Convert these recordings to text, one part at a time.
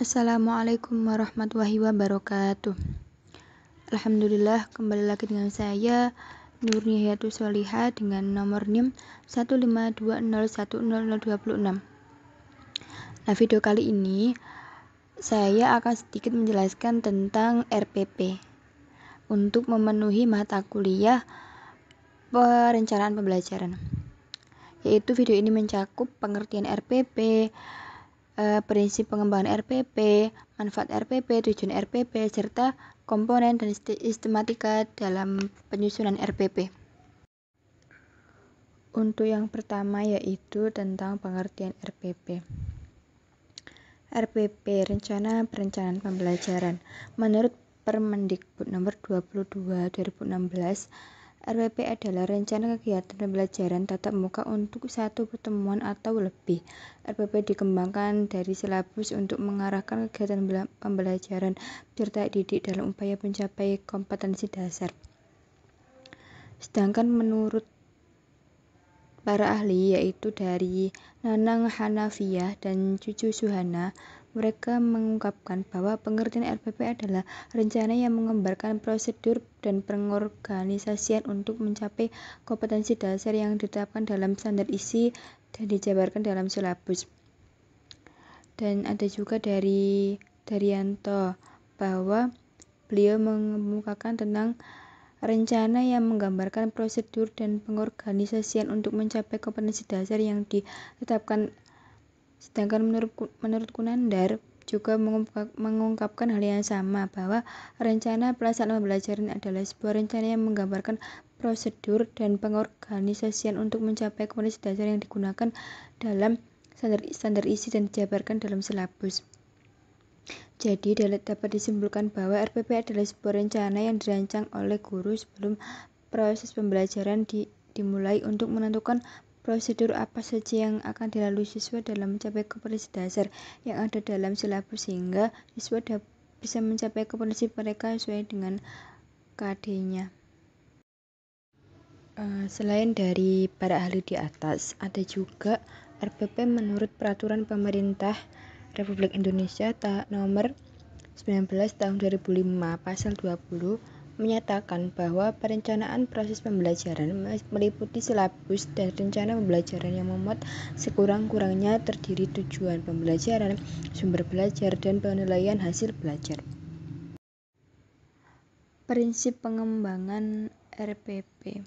Assalamualaikum warahmatullahi wabarakatuh. Alhamdulillah, kembali lagi dengan saya Nurniayatul Sholihah dengan nomor NIM 152010026. Nah, video kali ini saya akan sedikit menjelaskan tentang RPP untuk memenuhi mata kuliah perencanaan pembelajaran. Yaitu video ini mencakup pengertian RPP, prinsip pengembangan RPP, manfaat RPP, tujuan RPP, serta komponen dan sistematika dalam penyusunan RPP. Untuk yang pertama yaitu tentang pengertian RPP. RPP, Rencana Perencanaan Pembelajaran. Menurut Permendikbud nomor 22 2016, RPP adalah rencana kegiatan pembelajaran tatap muka untuk satu pertemuan atau lebih. RPP dikembangkan dari silabus untuk mengarahkan kegiatan pembelajaran peserta didik dalam upaya mencapai kompetensi dasar. Sedangkan menurut para ahli, yaitu dari Nanang Hanafiyah dan Cucu Suhana, mereka mengungkapkan bahwa pengertian RPP adalah rencana yang menggambarkan prosedur dan pengorganisasian untuk mencapai kompetensi dasar yang ditetapkan dalam standar isi dan dijabarkan dalam silabus. Dan ada juga dari Daryanto bahwa beliau mengemukakan tentang rencana yang menggambarkan prosedur dan pengorganisasian untuk mencapai kompetensi dasar yang ditetapkan. Sedangkan menurut Kunandar juga mengungkapkan hal yang sama, bahwa rencana pelaksanaan pembelajaran adalah sebuah rencana yang menggambarkan prosedur dan pengorganisasian untuk mencapai kompetensi dasar yang digunakan dalam standar isi dan dijabarkan dalam silabus. Jadi dapat disimpulkan bahwa RPP adalah sebuah rencana yang dirancang oleh guru sebelum proses pembelajaran dimulai untuk menentukan prosedur apa saja yang akan dilalui siswa dalam mencapai kompetensi dasar yang ada dalam silabus, sehingga siswa bisa mencapai kompetensi mereka sesuai dengan KD-nya. Selain dari para ahli di atas, ada juga RPP menurut Peraturan Pemerintah Republik Indonesia nomor 19 tahun 2005 pasal 20 menyatakan bahwa perencanaan proses pembelajaran meliputi silabus dan rencana pembelajaran yang memuat sekurang-kurangnya terdiri tujuan pembelajaran, sumber belajar, dan penilaian hasil belajar. Prinsip pengembangan RPP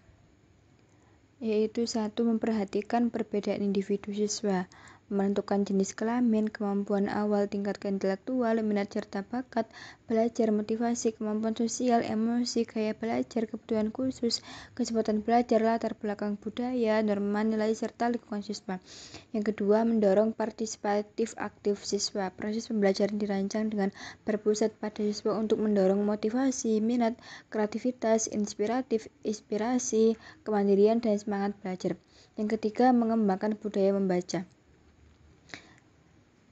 yaitu 1. Memperhatikan perbedaan individu siswa, menentukan jenis kelamin, kemampuan awal, tingkat intelektual, minat serta bakat belajar, motivasi, kemampuan sosial, emosi, gaya belajar, kebutuhan khusus, kecepatan belajar, latar belakang budaya, norma nilai serta lingkungan siswa. Yang kedua, mendorong partisipatif aktif siswa. Proses pembelajaran dirancang dengan berpusat pada siswa untuk mendorong motivasi, minat, kreativitas, inspirasi, kemandirian, dan semangat belajar. Yang ketiga, mengembangkan budaya membaca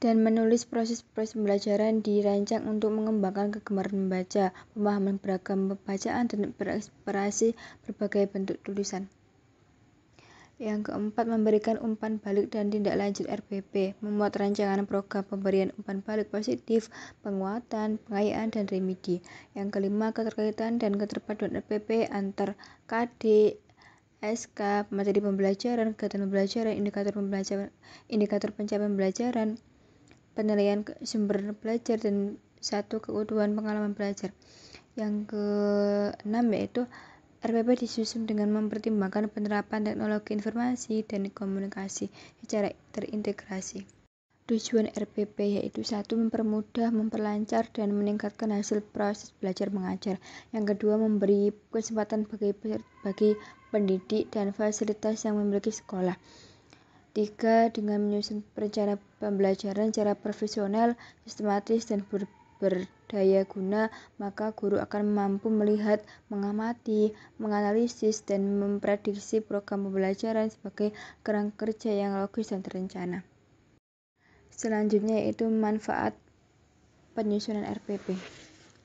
dan menulis. Proses pembelajaran dirancang untuk mengembangkan kegemaran membaca, pemahaman beragam pembacaan, dan berekspresi berbagai bentuk tulisan. Yang keempat, memberikan umpan balik dan tindak lanjut RPP, memuat rancangan program pemberian umpan balik positif, penguatan, pengayaan, dan remedi. Yang kelima, keterkaitan dan keterpaduan RPP antar KD, SK, materi pembelajaran, kegiatan pembelajaran, indikator pencapaian pembelajaran, penilaian sumber belajar, dan 1. Keutuhan pengalaman belajar. Yang keenam yaitu RPP disusun dengan mempertimbangkan penerapan teknologi informasi dan komunikasi secara terintegrasi. Tujuan RPP yaitu 1. Mempermudah, memperlancar, dan meningkatkan hasil proses belajar mengajar. Yang kedua, memberi kesempatan bagi pendidik dan fasilitas yang memiliki sekolah. 3. Dengan menyusun rencana pembelajaran secara profesional, sistematis, dan berdaya guna, maka guru akan mampu melihat, mengamati, menganalisis, dan memprediksi program pembelajaran sebagai kerangka kerja yang logis dan terencana. Selanjutnya yaitu manfaat penyusunan RPP.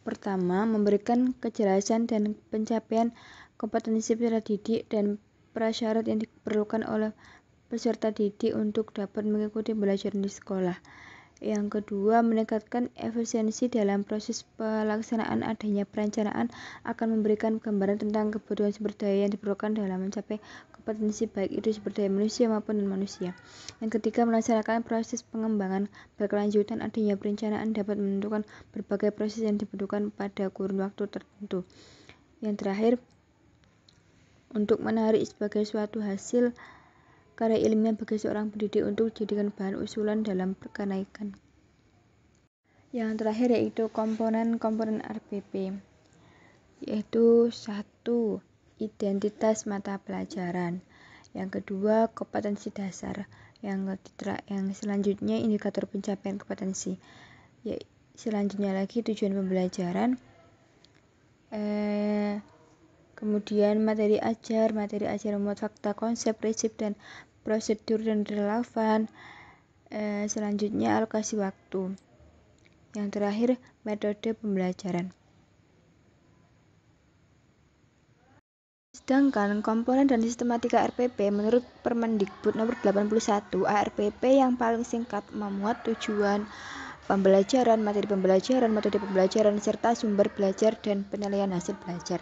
Pertama, memberikan kejelasan dan pencapaian kompetensi peserta didik dan prasyarat yang diperlukan oleh peserta didik untuk dapat mengikuti pembelajaran di sekolah. Yang kedua, meningkatkan efisiensi dalam proses pelaksanaan. Adanya perencanaan akan memberikan gambaran tentang kebutuhan sumber daya yang diperlukan dalam mencapai kompetensi baik itu sumber daya manusia maupun non-manusia. Yang ketiga, melaksanakan proses pengembangan berkelanjutan. Adanya perencanaan dapat menentukan berbagai proses yang dibutuhkan pada kurun waktu tertentu. Yang terakhir, untuk menarik sebagai suatu hasil karya ilmiah bagi seorang pendidik untuk dijadikan bahan usulan dalam kenaikan. Yang terakhir yaitu komponen-komponen RPP, yaitu 1. Identitas mata pelajaran. Yang kedua, kompetensi dasar. Yang selanjutnya indikator pencapaian kompetensi. Selanjutnya lagi tujuan pembelajaran. Kemudian materi ajar memuat fakta, konsep, prinsip, dan prosedur dan relevan. Selanjutnya alokasi waktu. Yang terakhir metode pembelajaran. Sedangkan komponen dan sistematika RPP menurut Permendikbud nomor 81, ARPP yang paling singkat memuat tujuan pembelajaran, materi pembelajaran, metode pembelajaran, serta sumber belajar dan penilaian hasil belajar.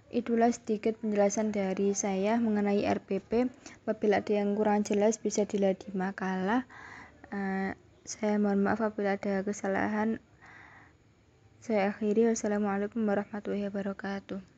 Itulah sedikit penjelasan dari saya mengenai RPP. Apabila ada yang kurang jelas bisa dilihat di makalah. Saya mohon maaf apabila ada kesalahan. Saya akhiri. Wassalamualaikum warahmatullahi wabarakatuh.